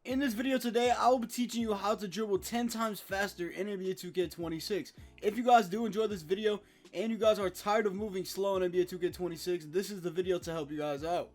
In this video today, I will be teaching you how to dribble 10 times faster in NBA 2K26. If you guys do enjoy this video and you guys are tired of moving slow in NBA 2K26, this is the video to help you guys out.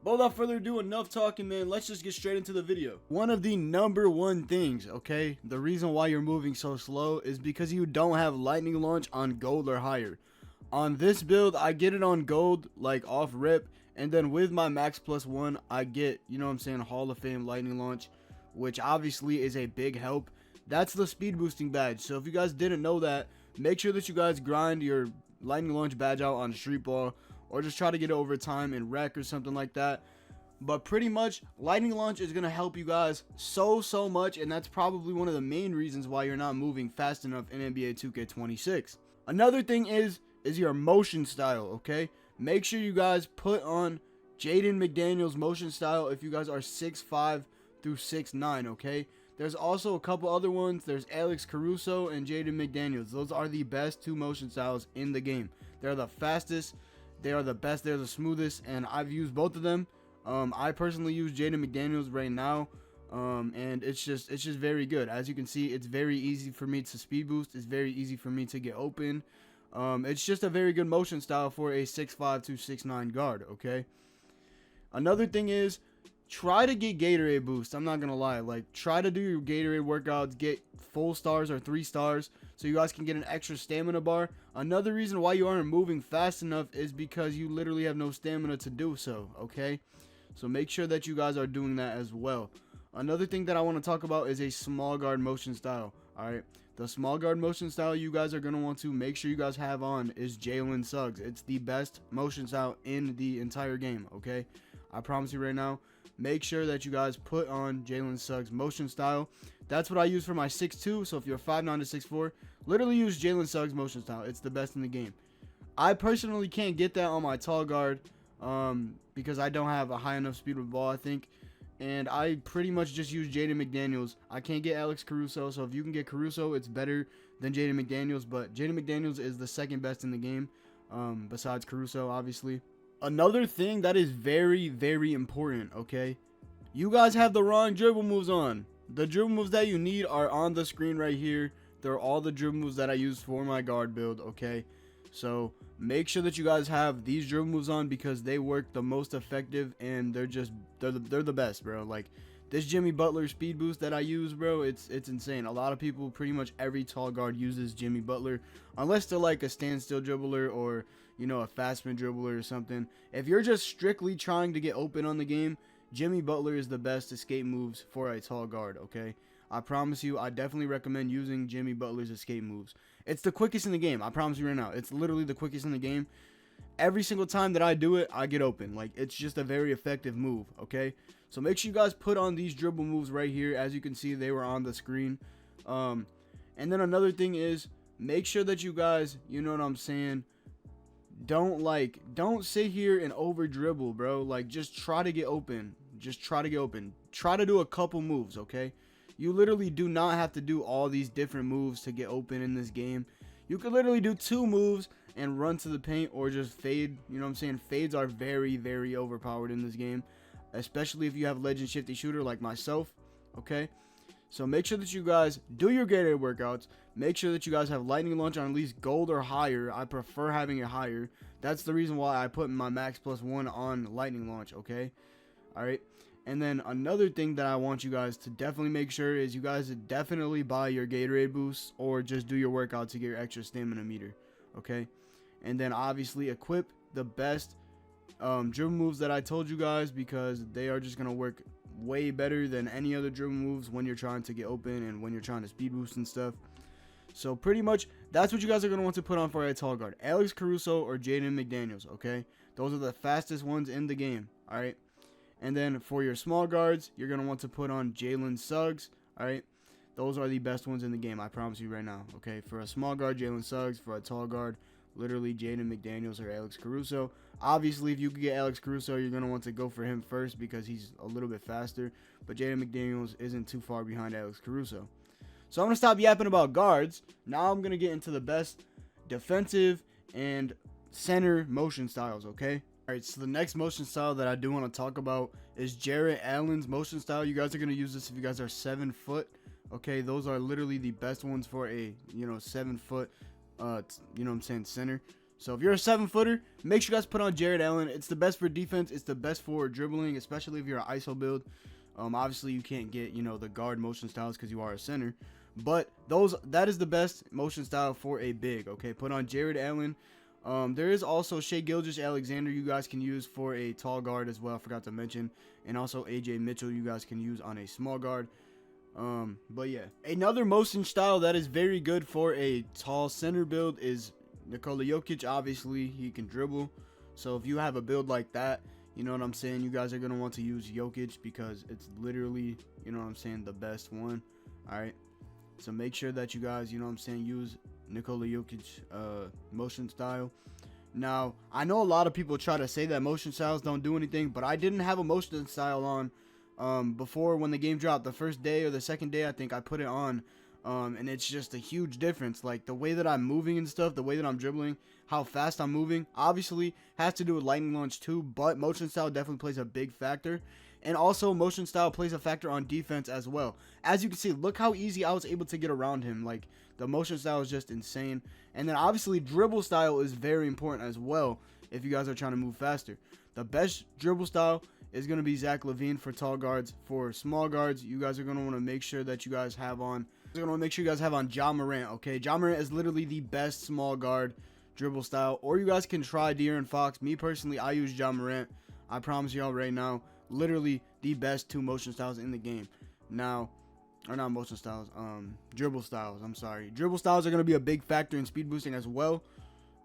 But without further ado, enough talking, man. Let's just get straight into the video. One of the number one things, okay, the reason why you're moving so slow is because you don't have lightning launch on gold or higher. On this build, I get it on gold, like off rip. And then with my max plus one, I get, you know what I'm saying, Hall of Fame lightning launch, which obviously is a big help. That's the speed boosting badge. So if you guys didn't know that, make sure that you guys grind your lightning launch badge out on street ball, or just try to get it over time in rec or something like that. But pretty much, lightning launch is going to help you guys so much, and that's probably one of the main reasons why you're not moving fast enough in NBA 2K26. Another thing is your motion style, okay? Make sure you guys put on Jaden McDaniels motion style if you guys are 6'5 through 6'9, okay? There's also a couple other ones. There's Alex Caruso and Jaden McDaniels. Those are the best two motion styles in the game. They're the fastest, they are the best, they're the smoothest, and I've used both of them. I personally use Jaden McDaniels right now, and it's just very good. As you can see, it's very easy for me to speed boost. It's very easy for me to get open. It's just a very good motion style for a 6'5 to 6'9 guard, okay? Another thing is, try to get Gatorade boost. I'm not gonna lie, like, try to do your Gatorade workouts, get full stars or 3 stars so you guys can get an extra stamina bar. Another reason why you aren't moving fast enough is because you literally have no stamina to do so, okay? So make sure that you guys are doing that as well. Another thing that I want to talk about is a small guard motion style. Alright, the small guard motion style you guys are going to want to make sure you guys have on is Jalen Suggs. It's the best motion style in the entire game, okay? I promise you right now, make sure that you guys put on Jalen Suggs motion style. That's what I use for my 6'2", so if you're 5'9 to 6'4", literally use Jalen Suggs motion style. It's the best in the game. I personally can't get that on my tall guard because I don't have a high enough speed with ball, I think. And I pretty much just use Jaden McDaniels. I can't get Alex Caruso, so if you can get Caruso, it's better than Jaden McDaniels. But Jaden McDaniels is the second best in the game, besides Caruso, obviously. Another thing that is very important, okay? You guys have the wrong dribble moves on. The dribble moves that you need are on the screen right here. They're all the dribble moves that I use for my guard build, okay? So make sure that you guys have these dribble moves on because they work the most effective, and they're the best, bro. Like this Jimmy Butler speed boost that I use, bro, it's insane. A lot of people, pretty much every tall guard uses Jimmy Butler, unless they're like a standstill dribbler or, you know, a fast spin dribbler or something. If you're just strictly trying to get open on the game, Jimmy Butler is the best escape moves for a tall guard, okay? I promise you, I definitely recommend using Jimmy Butler's escape moves. It's the quickest in the game. I promise you right now. It's literally the quickest in the game. Every single time that I do it, I get open. Like, it's just a very effective move, okay? So make sure you guys put on these dribble moves right here. As you can see, they were on the screen. And then another thing is, make sure that you guys, you know what I'm saying, don't sit here and over dribble, bro. Like, just try to get open. Just try to get open. Try to do a couple moves, okay? You literally do not have to do all these different moves to get open in this game. You could literally do 2 moves and run to the paint or just fade. You know what I'm saying? Fades are very overpowered in this game, especially if you have legend shifty shooter like myself, okay? So make sure that you guys do your Gatorade workouts. Make sure that you guys have lightning launch on at least gold or higher. I prefer having it higher. That's the reason why I put my max plus 1 on lightning launch, okay? Alright. And then another thing that I want you guys to definitely make sure is you guys definitely buy your Gatorade boosts or just do your workout to get your extra stamina meter, okay? And then obviously equip the best dribble moves that I told you guys, because they are just going to work way better than any other dribble moves when you're trying to get open and when you're trying to speed boost and stuff. So pretty much that's what you guys are going to want to put on for a tall guard. Alex Caruso or Jaden McDaniels, okay? Those are the fastest ones in the game, all right? And then for your small guards, you're going to want to put on Jalen Suggs, all right? Those are the best ones in the game, I promise you right now, okay? For a small guard, Jalen Suggs. For a tall guard, literally Jaden McDaniels or Alex Caruso. Obviously, if you could get Alex Caruso, you're going to want to go for him first because he's a little bit faster. But Jaden McDaniels isn't too far behind Alex Caruso. So I'm going to stop yapping about guards. Now I'm going to get into the best defensive and center motion styles, okay? Alright, so the next motion style that I do want to talk about is Jarrett Allen's motion style. You guys are going to use this if you guys are 7 foot. Okay, those are literally the best ones for a, 7 foot, center. So if you're a 7-footer, make sure you guys put on Jarrett Allen. It's the best for defense. It's the best for dribbling, especially if you're an ISO build. Obviously, you can't get, the guard motion styles because you are a center. But that is the best motion style for a big. Okay, put on Jarrett Allen. There is also Shai Gilgeous-Alexander you guys can use for a tall guard as well. I forgot to mention. And also AJ Mitchell you guys can use on a small guard. But yeah, another motion style that is very good for a tall center build is Nikola Jokic. Obviously, he can dribble. So if you have a build like that, you know what I'm saying, you guys are going to want to use Jokic because it's literally, the best one. All right. So make sure that you guys, use Nikola Jokic motion style. Now, I know a lot of people try to say that motion styles don't do anything, but I didn't have a motion style on before when the game dropped. The first day or the second day, I think I put it on. And it's just a huge difference. Like the way that I'm moving and stuff, the way that I'm dribbling, how fast I'm moving, obviously has to do with lightning launch too, but motion style definitely plays a big factor. And also motion style plays a factor on defense as well. As you can see, look how easy I was able to get around him. Like the motion style is just insane. And then obviously dribble style is very important as well if you guys are trying to move faster. The best dribble style is going to be Zach LaVine for tall guards. For small guards, you guys are going to want to make sure that you guys have on Ja Morant. Okay, Ja Morant is literally the best small guard dribble style. Or you guys can try De'Aaron Fox. Me personally, I use Ja Morant. I promise y'all right now, literally the best 2 motion styles in the game. Now, or not motion styles, dribble styles. I'm sorry. Dribble styles are going to be a big factor in speed boosting as well.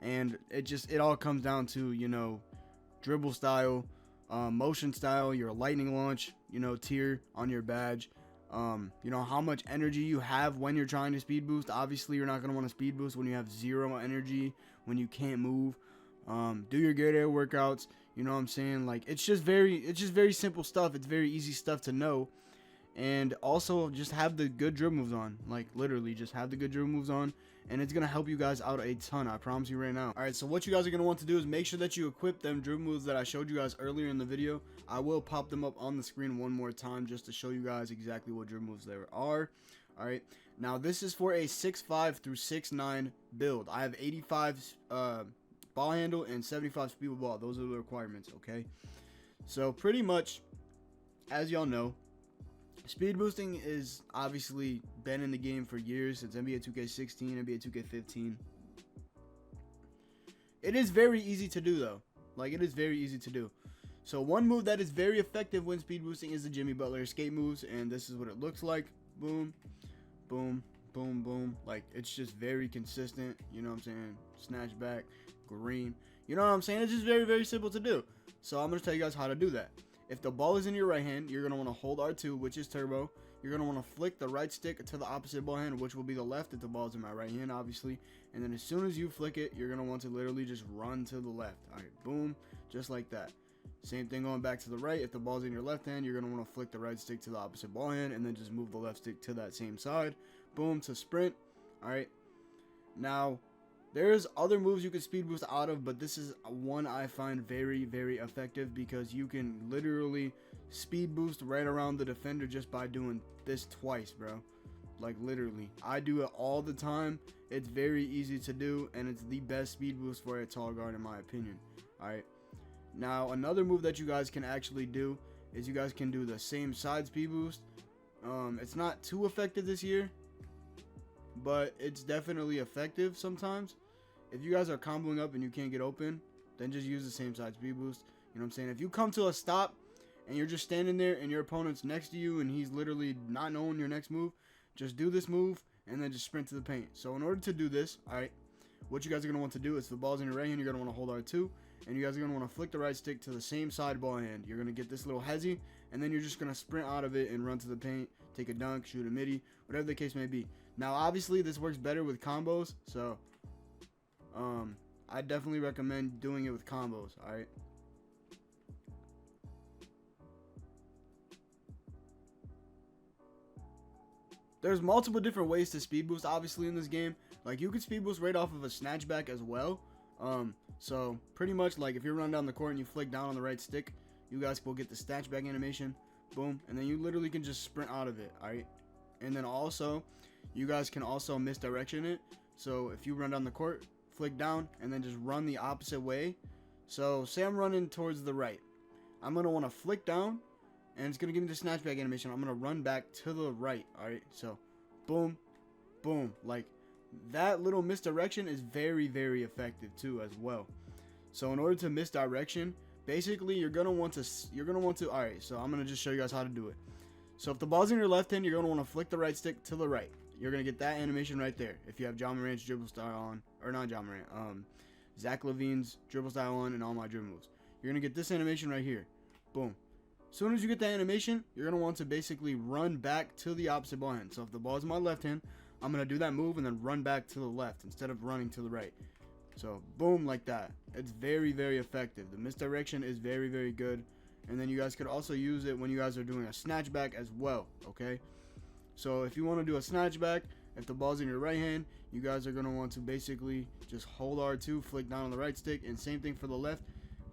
And it all comes down to, dribble style, motion style, your lightning launch, tier on your badge. How much energy you have when you're trying to speed boost. Obviously, you're not going to want to speed boost when you have 0 energy, when you can't move. Do your good air workouts. You know what I'm saying? Like, it's just very simple stuff. It's very easy stuff to know. And also, just have the good dribble moves on. Like, literally, just have the good dribble moves on. And it's going to help you guys out a ton. I promise you right now. Alright, so what you guys are going to want to do is make sure that you equip them dribble moves that I showed you guys earlier in the video. I will pop them up on the screen one more time just to show you guys exactly what dribble moves there are. Alright, now this is for a 6'5 through 6'9 build. I have 85 ball handle and 75 speed with ball. Those are the requirements, okay? So pretty much, as y'all know, speed boosting is obviously been in the game for years, since NBA 2K16, NBA 2K15. It is very easy to do though. Like, it is very easy to do. So one move that is very effective when speed boosting is the Jimmy Butler escape moves, and this is what it looks like. Boom, boom, boom, boom. Like, it's just very consistent, you know what I'm saying? Snatch back, green. You know what I'm saying? It's just very, very simple to do. So I'm going to tell you guys how to do that. If the ball is in your right hand, you're going to want to hold R2, which is turbo. You're going to want to flick the right stick to the opposite ball hand, which will be the left if the ball is in my right hand, obviously. And then as soon as you flick it, you're going to want to literally just run to the left. All right, boom, just like that. Same thing going back to the right. If the ball's in your left hand, you're going to want to flick the right stick to the opposite ball hand and then just move the left stick to that same side. Boom, to sprint. All right. Now, there's other moves you can speed boost out of, but this is one I find very, very effective because you can literally speed boost right around the defender just by doing this twice, bro. Like, literally. I do it all the time. It's very easy to do, and it's the best speed boost for a tall guard in my opinion. All right. Now, another move that you guys can actually do is you guys can do the same side speed boost. It's not too effective this year, but it's definitely effective sometimes. If you guys are comboing up and you can't get open, then just use the same side speed boost. You know what I'm saying? If you come to a stop and you're just standing there and your opponent's next to you and he's literally not knowing your next move, just do this move and then just sprint to the paint. So in order to do this, all right, what you guys are going to want to do is if the ball's in your right hand, you're going to want to hold R2. And you guys are going to want to flick the right stick to the same side ball hand. You're going to get this little hezzy, and then you're just going to sprint out of it and run to the paint, take a dunk, shoot a midi, whatever the case may be. Now, obviously, this works better with combos, so I definitely recommend doing it with combos, all right? There's multiple different ways to speed boost, obviously, in this game. Like, you can speed boost right off of a snatchback as well. So pretty much like if you run down the court and you flick down on the right stick, you guys will get the snatchback animation, boom, and then you literally can just sprint out of it. All right, and then also you guys can also misdirection it. So if you run down the court, flick down, and then just run the opposite way. So say I'm running towards the right, I'm gonna want to flick down, and it's gonna give me the snatchback animation. I'm gonna run back to the right. All right, so boom, boom, like that little misdirection is very, very effective too as well. So in order to misdirection, basically you're gonna want to all right, so I'm gonna just show you guys how to do it. So if the ball's in your left hand, you're gonna want to flick the right stick to the right. You're gonna get that animation right there if you have John Morant's dribble style on, or not John Morant, Zach LaVine's dribble style on, and all my dribble moves. You're gonna get this animation right here, boom. As soon as you get that animation, you're gonna want to basically run back to the opposite ball hand. So if the ball's in my left hand, I'm gonna do that move and then run back to the left instead of running to the right. So boom, like that. It's very, very effective. The misdirection is very, very good. And then you guys could also use it when you guys are doing a snatchback as well, okay? So if you want to do a snatchback, if the ball's in your right hand, you guys are going to want to basically just hold R2, flick down on the right stick, and same thing for the left.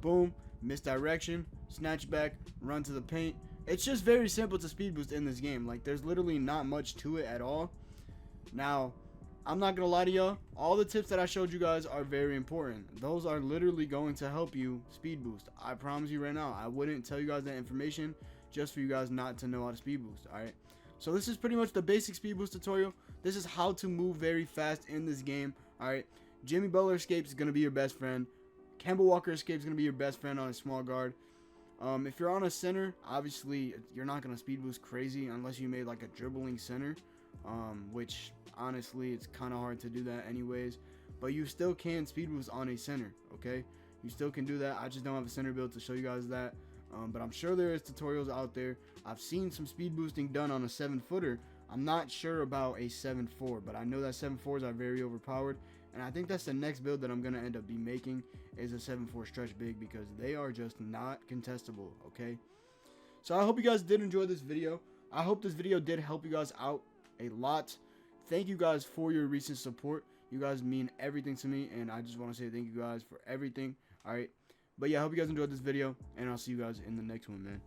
Boom, misdirection, snatchback, run to the paint. It's just very simple to speed boost in this game. Like, there's literally not much to it at all. Now, I'm not going to lie to y'all, all the tips that I showed you guys are very important. Those are literally going to help you speed boost. I promise you right now, I wouldn't tell you guys that information just for you guys not to know how to speed boost, alright? So this is pretty much the basic speed boost tutorial. This is how to move very fast in this game, alright? Jimmy Butler escapes is going to be your best friend. Kemba Walker escapes is going to be your best friend on a small guard. If you're on a center, obviously you're not going to speed boost crazy unless you made like a dribbling center, which honestly it's kind of hard to do that anyways, but you still can speed boost on a center, okay? You still can do that. I just don't have a center build to show you guys that, but I'm sure there is tutorials out there. I've seen some speed boosting done on a 7-footer. I'm not sure about a 7-4, but I know that 7-4s are very overpowered, and I think that's the next build that I'm going to end up making is a 7-4 stretch big, because they are just not contestable, okay? So I hope you guys did enjoy this video. I hope this video did help you guys out a lot. Thank you guys for your recent support. You guys mean everything to me, and I just want to say thank you guys for everything. All right, but yeah, I hope you guys enjoyed this video, and I'll see you guys in the next one, man.